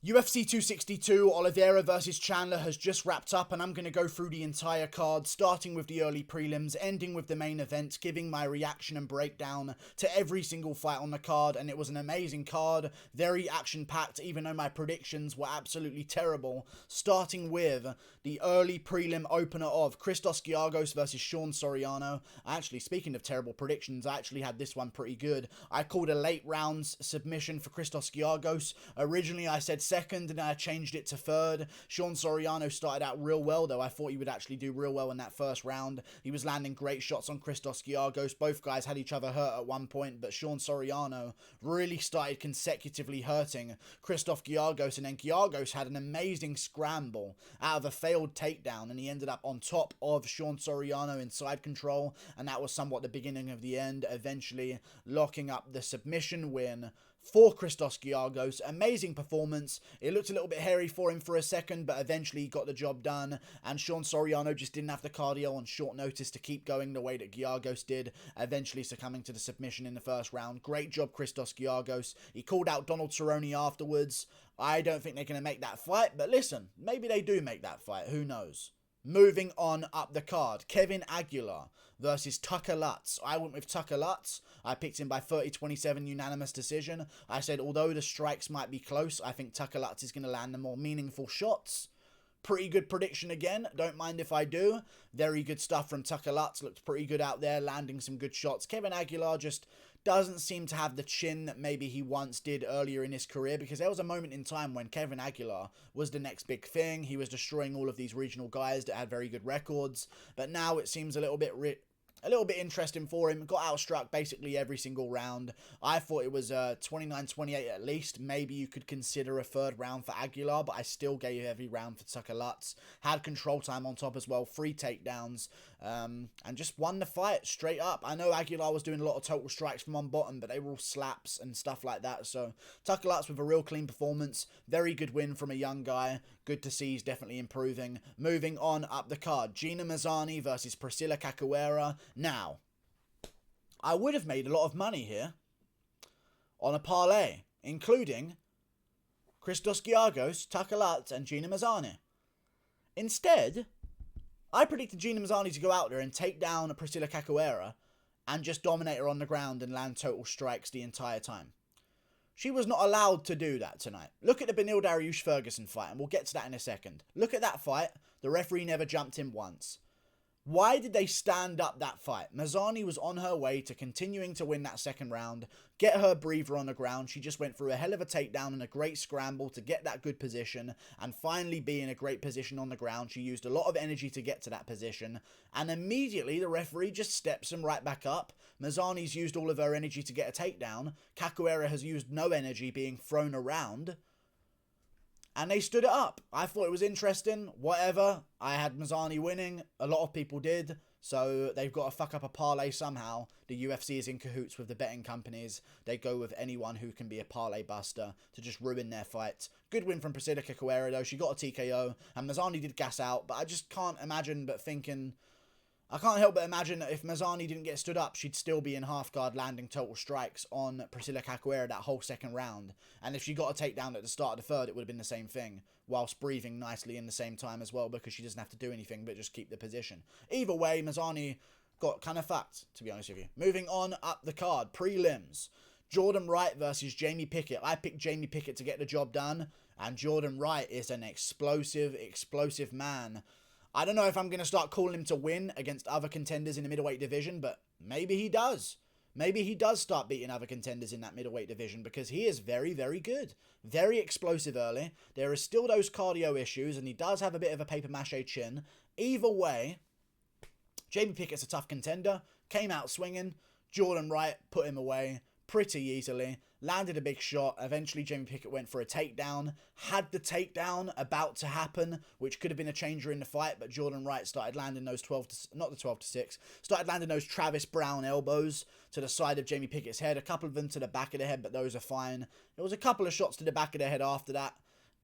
UFC 262, Oliveira versus Chandler has just wrapped up, and I'm going to go through the entire card, starting with the early prelims, ending with the main event, giving my reaction and breakdown to every single fight on the card. And it was an amazing card, very action-packed, even though my predictions were absolutely terrible. Starting with the early prelim opener of Christos versus Sean Soriano. Actually, speaking of terrible predictions, I actually had this one pretty good. I called a late rounds submission for Christos. Originally, I said second, and I changed it to third. Sean Soriano started out real well, though. I thought he would actually do real well in that first round. He was landing great shots on Christos. Both guys had each other hurt at one point, but Sean Soriano really started consecutively hurting Christos, and then Giagos had an amazing scramble out of a failed takedown, and he ended up on top of Sean Soriano in side control, and that was somewhat the beginning of the end, eventually locking up the submission win for Christos. Amazing performance. It looked a little bit hairy for him for a second, but eventually he got the job done, and Sean Soriano just didn't have the cardio on short notice to keep going the way that Giagos did, eventually succumbing to the submission in the first round. Great job, Christos. He called out Donald Cerrone afterwards. I don't think they're going to make that fight, but listen, maybe they do make that fight. Who knows? Moving on up the card, Kevin Aguilar versus Tucker Lutz. I went with Tucker Lutz. I picked him by 30-27 unanimous decision. I said, although the strikes might be close, I think Tucker Lutz is going to land the more meaningful shots. Pretty good prediction again. Don't mind if I do. Very good stuff from Tucker Lutz. Looked pretty good out there, landing some good shots. Kevin Aguilar just doesn't seem to have the chin that maybe he once did earlier in his career, because there was a moment in time when Kevin Aguilar was the next big thing. He was destroying all of these regional guys that had very good records, but now it seems a little bit interesting for him. Got outstruck basically every single round. I thought it was 29-28 at least. Maybe you could consider a third round for Aguilar, but I still gave every round for Tucker Lutz. Had control time on top as well, 3 takedowns, and just won the fight straight up. I know Aguilar was doing a lot of total strikes from on bottom, but they were all slaps and stuff like that. So Tucker Lutz with a real clean performance. Very good win from a young guy. Good to see he's definitely improving. Moving on up the card, Gina Mazzani versus Priscilla Cachoeira. Now, I would have made a lot of money here on a parlay, including Christos, Tucker Lutz, and Gina Mazzani. Instead, I predicted Gina Mazzani to go out there and take down Priscilla Cachoeira and just dominate her on the ground and land total strikes the entire time. She was not allowed to do that tonight. Look at the Beneil Dariush Ferguson fight, and we'll get to that in a second. Look at that fight. The referee never jumped in once. Why did they stand up that fight? Mazzani was on her way to continuing to win that second round, get her breather on the ground. She just went through a hell of a takedown and a great scramble to get that good position and finally be in a great position on the ground. She used a lot of energy to get to that position, and immediately the referee just steps them right back up. Mazzani's used all of her energy to get a takedown. Cachoeira has used no energy being thrown around. And they stood it up. I thought it was interesting. Whatever. I had Mazzani winning. A lot of people did. So they've got to fuck up a parlay somehow. The UFC is in cahoots with the betting companies. They go with anyone who can be a parlay buster to just ruin their fights. Good win from Priscilla Cachoeira though. She got a TKO. And Mazzani did gas out. But I just can't imagine but thinking... I can't help but imagine that if Mazzani didn't get stood up, she'd still be in half guard landing total strikes on Priscilla Cachoeira that whole second round. And if she got a takedown at the start of the third, it would have been the same thing, whilst breathing nicely in the same time as well, because she doesn't have to do anything but just keep the position. Either way, Mazzani got kind of fucked, to be honest with you. Moving on up the card, prelims. Jordan Wright versus Jamie Pickett. I picked Jamie Pickett to get the job done, and Jordan Wright is an explosive man. I don't know if I'm going to start calling him to win against other contenders in the middleweight division, but maybe he does. Maybe he does start beating other contenders in that middleweight division, because he is very, very good. Very explosive early. There is still those cardio issues, and he does have a bit of a paper-mache chin. Either way, Jamie Pickett's a tough contender. Came out swinging. Jordan Wright put him away pretty easily. Landed a big shot. Eventually, Jamie Pickett went for a takedown. Had the takedown about to happen, which could have been a changer in the fight, but Jordan Wright started landing those started landing those Travis Brown elbows to the side of Jamie Pickett's head. A couple of them to the back of the head, but those are fine. There was a couple of shots to the back of the head after that.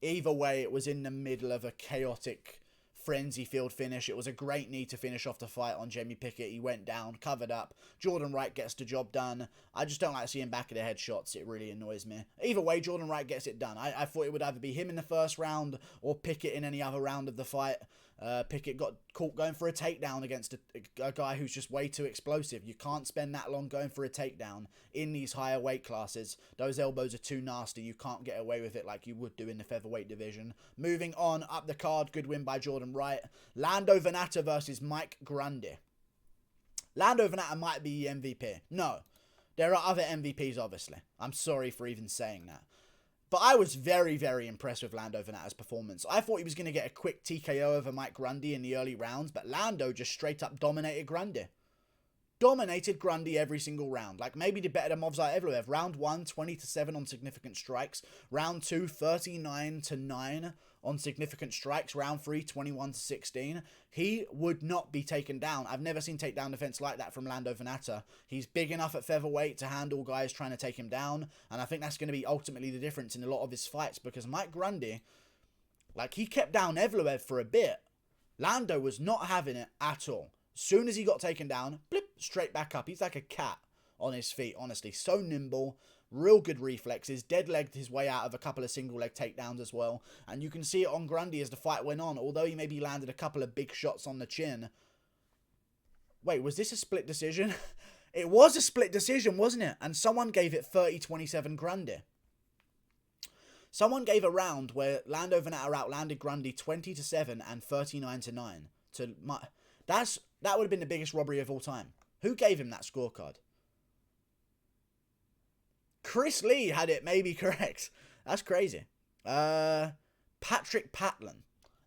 Either way, it was in the middle of a chaotic frenzy field finish. It was a great knee to finish off the fight on Jamie Pickett. He went down, covered up. Jordan Wright gets the job done. I just don't like seeing back of the head shots. It really annoys me. Either way, Jordan Wright gets it done. I thought it would either be him in the first round or Pickett in any other round of the fight. Pickett got caught going for a takedown against a guy who's just way too explosive. You can't spend that long going for a takedown in these higher weight classes. Those elbows are too nasty. You can't get away with it like you would do in the featherweight division. Moving on up the card, good win by Jordan Wright. Lando Vannata versus Mike Grundy. Lando Vannata might be the MVP. No, there are other MVPs, obviously. I'm sorry for even saying that. But I was very, very impressed with Lando Vannata's performance. I thought he was going to get a quick TKO over Mike Grundy in the early rounds, but Lando just straight up dominated Grundy. Dominated Grundy every single round. Like, maybe did better than Movsar Evloev. Round 1, 20-7 on significant strikes. Round 2, 39-9 on significant strikes. Round 3, 21-16. He would not be taken down. I've never seen takedown defense like that from Lando Vannata. He's big enough at featherweight to handle guys trying to take him down, and I think that's going to be ultimately the difference in a lot of his fights, because Mike Grundy, like, he kept down Evloev for a bit. Lando was not having it at all. Soon as he got taken down, blip, straight back up. He's like a cat on his feet, honestly. So nimble, real good reflexes, dead-legged his way out of a couple of single-leg takedowns as well. And you can see it on Grundy as the fight went on. Although he maybe landed a couple of big shots on the chin. Wait, was this a split decision? It was a split decision, wasn't it? And someone gave it 30-27 Grundy. Someone gave a round where Lando Vannata outlanded Grundy 20-7 and 39-9. That would have been the biggest robbery of all time. Who gave him that scorecard? Chris Lee had it maybe correct. That's crazy. Patrick Patlin.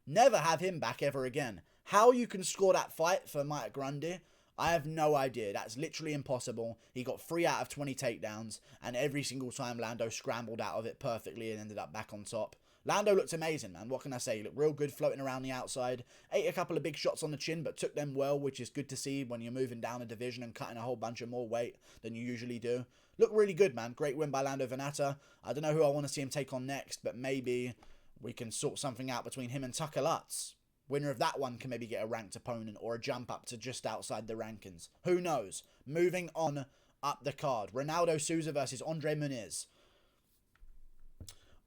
Never have him back ever again. How you can score that fight for Mike Grundy, I have no idea. That's literally impossible. He got 3 out of 20 takedowns, and every single time Lando scrambled out of it perfectly and ended up back on top. Lando looked amazing, man. What can I say? He looked real good floating around the outside. Ate a couple of big shots on the chin, but took them well, which is good to see when you're moving down a division and cutting a whole bunch of more weight than you usually do. Looked really good, man. Great win by Lando Vannata. I don't know who I want to see him take on next, but maybe we can sort something out between him and Tucker Lutz. Winner of that one can maybe get a ranked opponent or a jump up to just outside the rankings. Who knows? Moving on up the card. Ronaldo Souza versus Andre Muniz.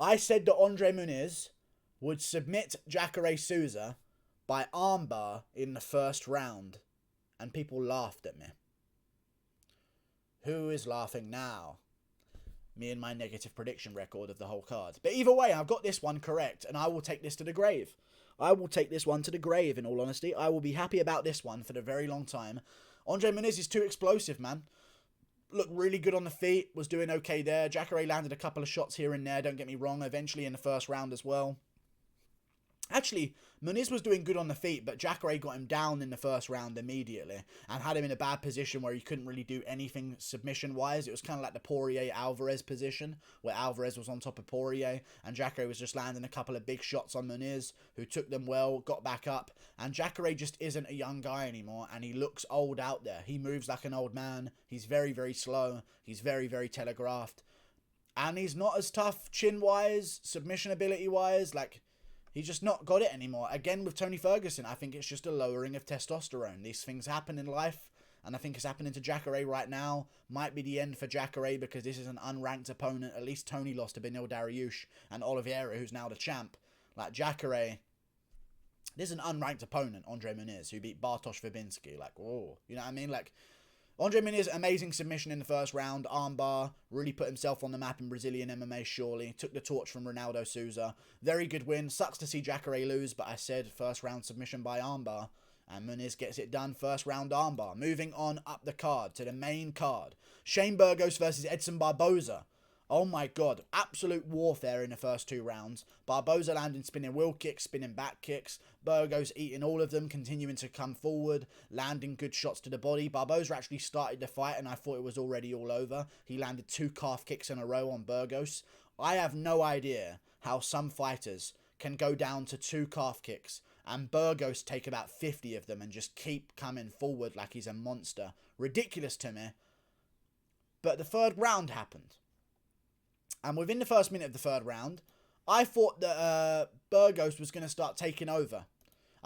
I said that Andre Muniz would submit Jacare Souza by armbar in the first round, and people laughed at me. Who is laughing now? Me and my negative prediction record of the whole card. But either way, I've got this one correct, and I will take this to the grave. I will take this one to the grave, in all honesty. I will be happy about this one for a very long time. Andre Muniz is too explosive, man. Looked really good on the feet, was doing okay there. Jacare landed a couple of shots here and there, don't get me wrong, eventually in the first round as well. Actually, Muniz was doing good on the feet, but Jacare got him down in the first round immediately and had him in a bad position where he couldn't really do anything submission-wise. It was kind of like the Poirier-Alvarez position, where Alvarez was on top of Poirier, and Jacare was just landing a couple of big shots on Muniz, who took them well, got back up, and Jacare just isn't a young guy anymore, and he looks old out there. He moves like an old man. He's very, very slow. He's very, very telegraphed. And he's not as tough chin-wise, submission ability-wise, like... He's just not got it anymore. Again, with Tony Ferguson, I think it's just a lowering of testosterone. These things happen in life, and I think it's happening to Jacare right now. Might be the end for Jacare because this is an unranked opponent. At least Tony lost to Beneil Dariush and Oliveira, who's now the champ. Like, Jacare, this is an unranked opponent, Andre Muniz, who beat Bartosz Verbinski. Like, whoa. You know what I mean? Like, Andre Muniz, amazing submission in the first round, armbar, really put himself on the map in Brazilian MMA, surely. Took the torch from Ronaldo Souza. Very good win. Sucks to see Jacare lose, but I said first round submission by armbar. And Muniz gets it done, first round armbar. Moving on up the card to the main card. Shane Burgos versus Edson Barboza. Oh my god, absolute warfare in the first 2 rounds. Barboza landing spinning wheel kicks, spinning back kicks. Burgos eating all of them, continuing to come forward, landing good shots to the body. Barboza actually started the fight and I thought it was already all over. He landed 2 calf kicks in a row on Burgos. I have no idea how some fighters can go down to 2 calf kicks and Burgos take about 50 of them and just keep coming forward like he's a monster. Ridiculous to me. But the 3rd round happened. And within the first minute of the 3rd round, I thought that Burgos was going to start taking over.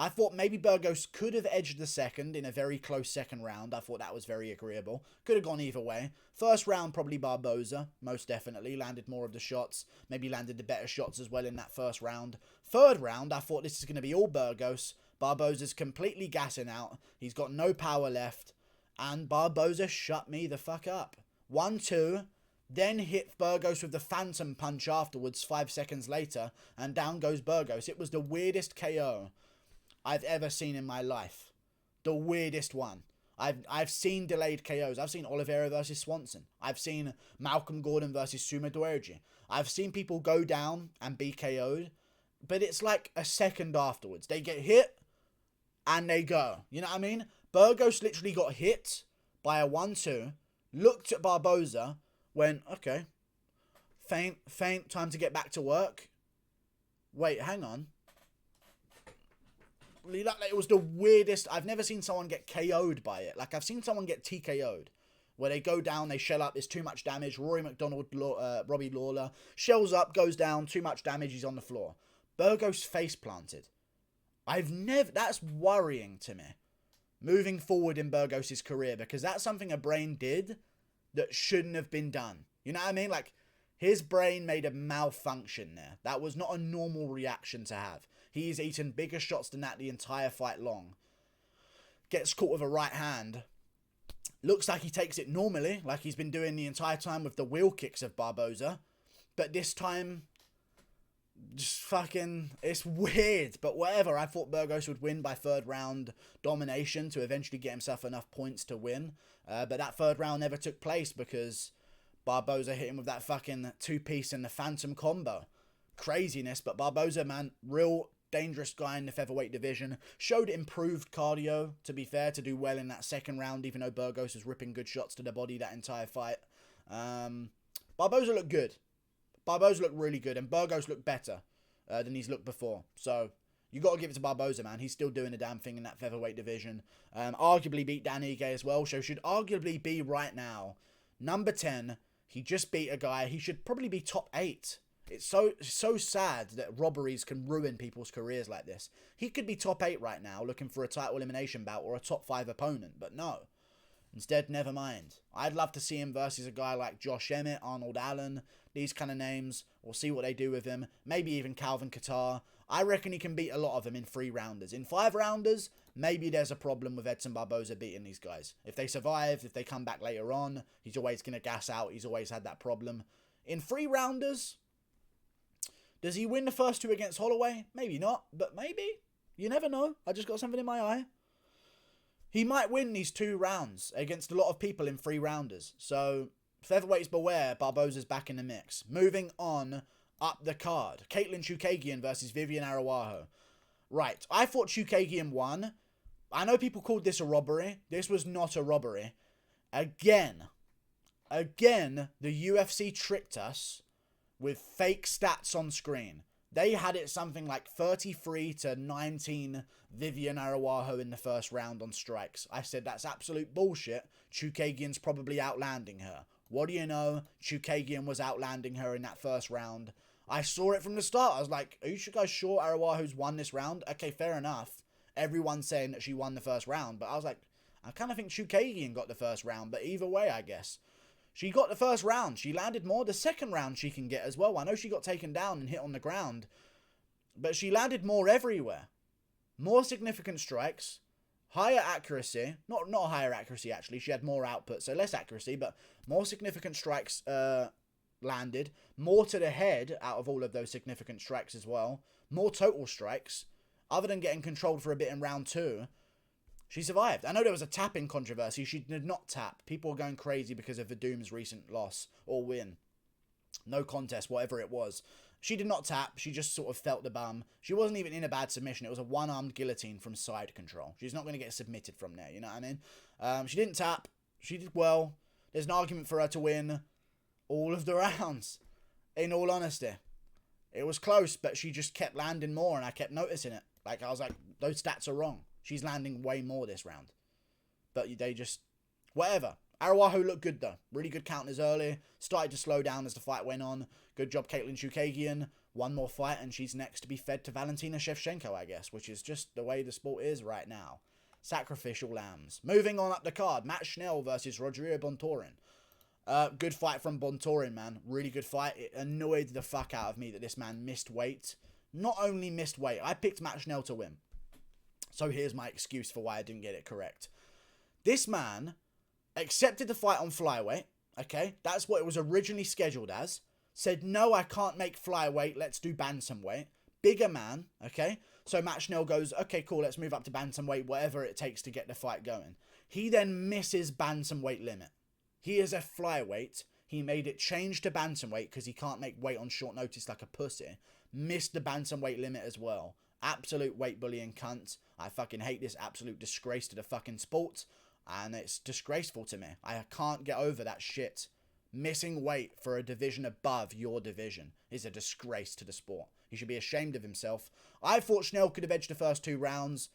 I thought maybe Burgos could have edged the second in a very close second round. I thought that was very agreeable. Could have gone either way. First round, probably Barboza, most definitely. Landed more of the shots. Maybe landed the better shots as well in that first round. Third round, I thought this is going to be all Burgos. Barboza's completely gassing out. He's got no power left. And Barboza shut me the fuck up. 1-2. Then hit Burgos with the phantom punch afterwards 5 seconds later. And down goes Burgos. It was the weirdest KO I've ever seen in my life. The weirdest one. I've seen delayed KOs. I've seen Oliveira versus Swanson. I've seen Malcolm Gordon versus Suma Duerji. I've seen people go down and be KO'd. But it's like a second afterwards. They get hit and they go. You know what I mean? Burgos literally got hit by a 1-2. Looked at Barboza. Went, okay. Faint. Time to get back to work. Wait, hang on. It was the weirdest. I've never seen someone get KO'd by it. Like, I've seen someone get TKO'd. Where they go down, they shell up, there's too much damage. Rory McDonald, Robbie Lawler, shells up, goes down, too much damage, he's on the floor. Burgos face planted. That's worrying to me. Moving forward in Burgos' career, because that's something a brain did that shouldn't have been done. You know what I mean? Like, his brain made a malfunction there. That was not a normal reaction to have. He's eaten bigger shots than that the entire fight long. Gets caught with a right hand. Looks like he takes it normally, like he's been doing the entire time with the wheel kicks of Barboza. But this time, just fucking, it's weird. But whatever, I thought Burgos would win by third round domination to eventually get himself enough points to win. But that third round never took place because Barboza hit him with that fucking two-piece and the phantom combo. Craziness, but Barboza, man, real dangerous guy in the featherweight division. Showed improved cardio, to be fair, to do well in that second round, even though Burgos was ripping good shots to the body that entire fight. Barboza looked good. Barboza looked really good, and Burgos looked better than he's looked before. So, you got to give it to Barboza, man. He's still doing the damn thing in that featherweight division. Arguably beat Dan Ige as well, so should arguably be right now number 10. He just beat a guy. He should probably be top 8. It's so sad that robberies can ruin people's careers like this. He could be top 8 right now, looking for a title elimination bout or a top 5 opponent, but no. Instead, never mind. I'd love to see him versus a guy like Josh Emmett, Arnold Allen, these kind of names. We'll see what they do with him. Maybe even Calvin Kattar. I reckon he can beat a lot of them in 3-rounders. In 5-rounders, maybe there's a problem with Edson Barboza beating these guys. If they survive, if they come back later on, he's always going to gas out. He's always had that problem. In 3-rounders, does he win the first 2 against Holloway? Maybe not, but maybe. You never know. I just got something in my eye. He might win these 2 rounds against a lot of people in 3-rounders. So, featherweights beware, Barboza's back in the mix. Moving on up the card. Katlyn Chookagian versus Viviane Araujo. Right, I thought Chookagian won. I know people called this a robbery. This was not a robbery. Again, the UFC tricked us with fake stats on screen. They had it something like 33-19 Viviane Araujo in the first round on strikes. I said that's absolute bullshit. Chookagian's probably outlanding her. What do you know? Chookagian was outlanding her in that first round. I saw it from the start. I was like, are you guys sure Araujo's won this round? Okay, fair enough. Everyone's saying that she won the first round. But I was like, I kind of think Chookagian got the first round. But either way, I guess. She got the first round. She landed more. The second round she can get as well. I know she got taken down and hit on the ground. But she landed more everywhere. More significant strikes. Higher accuracy. Not higher accuracy, actually. She had more output, so less accuracy. But more significant strikes landed. More to the head out of all of those significant strikes as well. More total strikes. Other than getting controlled for a bit in round 2. She survived. I know there was a tapping controversy. She did not tap. People were going crazy because of Verdum's recent loss or win. No contest, whatever it was. She did not tap. She just sort of felt the bum. She wasn't even in a bad submission. It was a one-armed guillotine from side control. She's not going to get submitted from there, you know what I mean? She didn't tap. She did well. There's an argument for her to win all of the rounds, in all honesty. It was close, but she just kept landing more, and I kept noticing it. Like, I was like, those stats are wrong. She's landing way more this round. But they just... whatever. Araujo looked good, though. Really good counters early. Started to slow down as the fight went on. Good job, Katlyn Chookagian. One more fight and she's next to be fed to Valentina Shevchenko, I guess, which is just the way the sport is right now. Sacrificial lambs. Moving on up the card, Matt Schnell versus Rogerio Bontorin. Good fight from Bontorin, man. Really good fight. It annoyed the fuck out of me that this man missed weight. Not only missed weight, I picked Matt Schnell to win. So here's my excuse for why I didn't get it correct. This man accepted the fight on flyweight, okay? That's what it was originally scheduled as. Said, no, I can't make flyweight, let's do bantamweight. Bigger man, okay? So Matt Schnell goes, okay, cool, let's move up to bantamweight, whatever it takes to get the fight going. He then misses bantamweight limit. He is a flyweight. He made it change to bantamweight because he can't make weight on short notice like a pussy. Missed the bantamweight limit as well. Absolute weight bullying cunt. I fucking hate this absolute disgrace to the fucking sport. And it's disgraceful to me. I can't get over that shit. Missing weight for a division above your division is a disgrace to the sport. He should be ashamed of himself. I thought Schnell could have edged the first 2 rounds.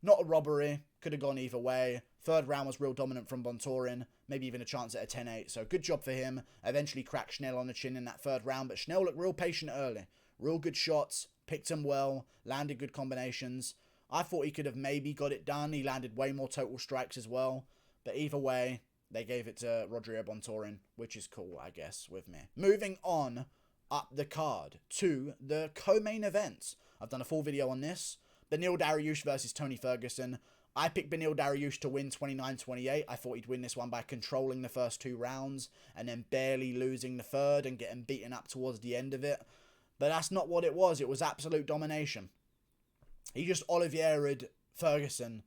Not a robbery. Could have gone either way. Third round was real dominant from Bontorin. Maybe even a chance at a 10-8. So good job for him. Eventually cracked Schnell on the chin in that third round. But Schnell looked real patient early. Real good shots. Picked him well. Landed good combinations. I thought he could have maybe got it done. He landed way more total strikes as well. But either way, they gave it to Rogerio Bontorin, which is cool, I guess, with me. Moving on up the card to the co-main events. I've done a full video on this. Beneil Dariush versus Tony Ferguson. I picked Beneil Dariush to win 29-28. I thought he'd win this one by controlling the first 2 rounds and then barely losing the third and getting beaten up towards the end of it. But that's not what it was. It was absolute domination. He just Oliveira'd Ferguson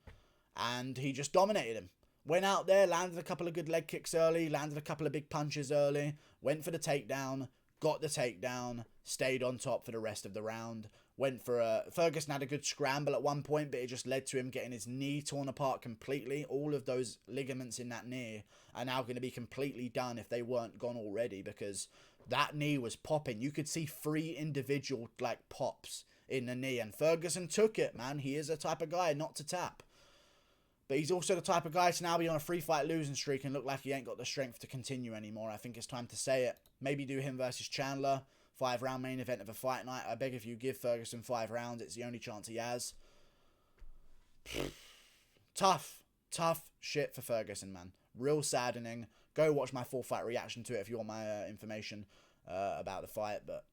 and he just dominated him. Went out there, landed a couple of good leg kicks early, landed a couple of big punches early, went for the takedown, got the takedown, stayed on top for the rest of the round. Went for a... Ferguson had a good scramble at one point, but it just led to him getting his knee torn apart completely. All of those ligaments in that knee are now going to be completely done if they weren't gone already, because that knee was popping. You could see 3 individual, like, pops in the knee, and Ferguson took it, man. He is the type of guy not to tap. But he's also the type of guy to now be on a 3-fight losing streak and look like he ain't got the strength to continue anymore. I think it's time to say it. Maybe do him versus Chandler. 5-round main event of a fight night. I beg if you give Ferguson 5 rounds. It's the only chance he has. Tough shit for Ferguson, man. Real saddening. Go watch my full fight reaction to it if you want my information about the fight. But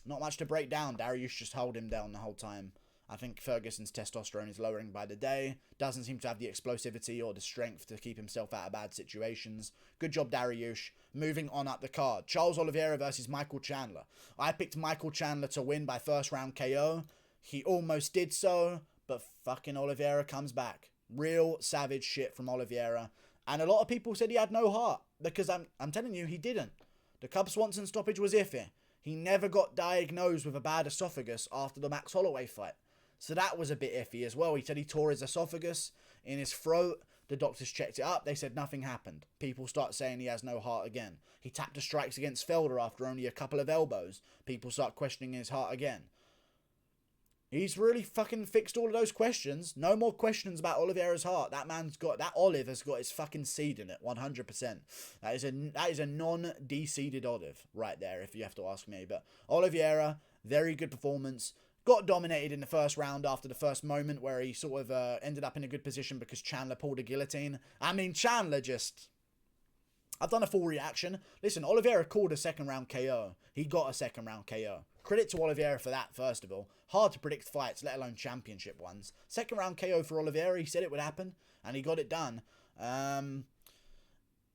not much to break down. Dariush just held him down the whole time. I think Ferguson's testosterone is lowering by the day. Doesn't seem to have the explosivity or the strength to keep himself out of bad situations. Good job, Dariush. Moving on up the card. Charles Oliveira versus Michael Chandler. I picked Michael Chandler to win by first round KO. He almost did so, but fucking Oliveira comes back. Real savage shit from Oliveira. And a lot of people said he had no heart, because I'm telling you, he didn't. The Cub Swanson stoppage was iffy. He never got diagnosed with a bad esophagus after the Max Holloway fight. So that was a bit iffy as well. He said he tore his esophagus in his throat. The doctors checked it up. They said nothing happened. People start saying he has no heart again. He tapped the strikes against Felder after only a couple of elbows. People start questioning his heart again. He's really fucking fixed all of those questions. No more questions about Oliveira's heart. That olive has got his fucking seed in it, 100%. That is a non-de-seeded olive right there, if you have to ask me. But Oliveira, very good performance. Got dominated in the first round after the first moment where he sort of ended up in a good position because Chandler pulled a guillotine. I mean, Chandler just... I've done a full reaction. Listen, Oliveira called a second round KO. He got a second round KO. Credit to Oliveira for that, first of all. Hard to predict fights, let alone championship ones. Second round KO for Oliveira. He said it would happen, and he got it done.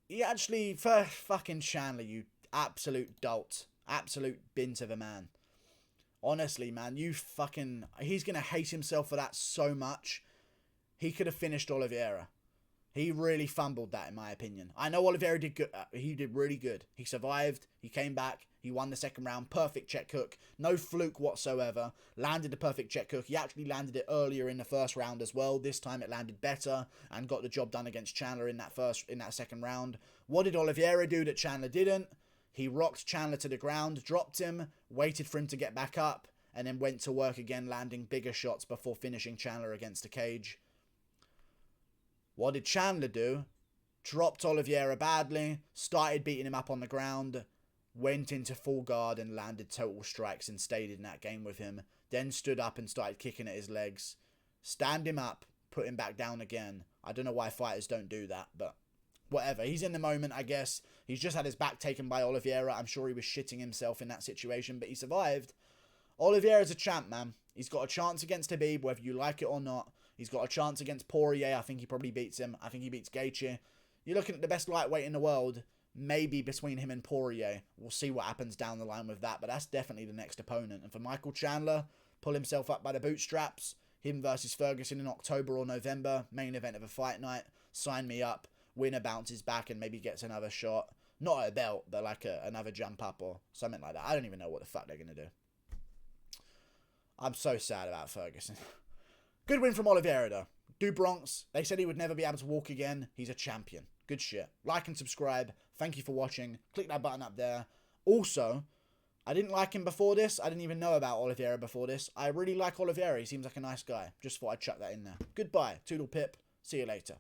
He actually... Fucking Chandler, you absolute dolt. Absolute bint of a man. Honestly, man, he's going to hate himself for that so much. He could have finished Oliveira. He really fumbled that, in my opinion. I know Oliveira did good. He did really good. He survived. He came back. He won the second round. Perfect check hook. No fluke whatsoever. Landed the perfect check hook. He actually landed it earlier in the first round as well. This time it landed better and got the job done against Chandler in that second round. What did Oliveira do that Chandler didn't? He rocked Chandler to the ground, dropped him, waited for him to get back up, and then went to work again, landing bigger shots before finishing Chandler against the cage. What did Chandler do? Dropped Oliveira badly, started beating him up on the ground, went into full guard and landed total strikes and stayed in that game with him. Then stood up and started kicking at his legs. Stand him up, put him back down again. I don't know why fighters don't do that, but whatever. He's in the moment, I guess. He's just had his back taken by Oliveira. I'm sure he was shitting himself in that situation, but he survived. Oliveira's a champ, man. He's got a chance against Khabib, whether you like it or not. He's got a chance against Poirier. I think he probably beats him. I think he beats Gaethje. You're looking at the best lightweight in the world. Maybe between him and Poirier. We'll see what happens down the line with that, but that's definitely the next opponent. And for Michael Chandler, pull himself up by the bootstraps. Him versus Ferguson in October or November. Main event of a fight night. Sign me up. Winner bounces back and maybe gets another shot. Not a belt, but like another jump up or something like that. I don't even know what the fuck they're going to do. I'm so sad about Ferguson. Good win from Oliveira, though. Do Bronx. They said he would never be able to walk again. He's a champion. Good shit. Like and subscribe. Thank you for watching. Click that button up there. Also, I didn't like him before this. I didn't even know about Oliveira before this. I really like Oliveira. He seems like a nice guy. Just thought I'd chuck that in there. Goodbye. Toodle pip. See you later.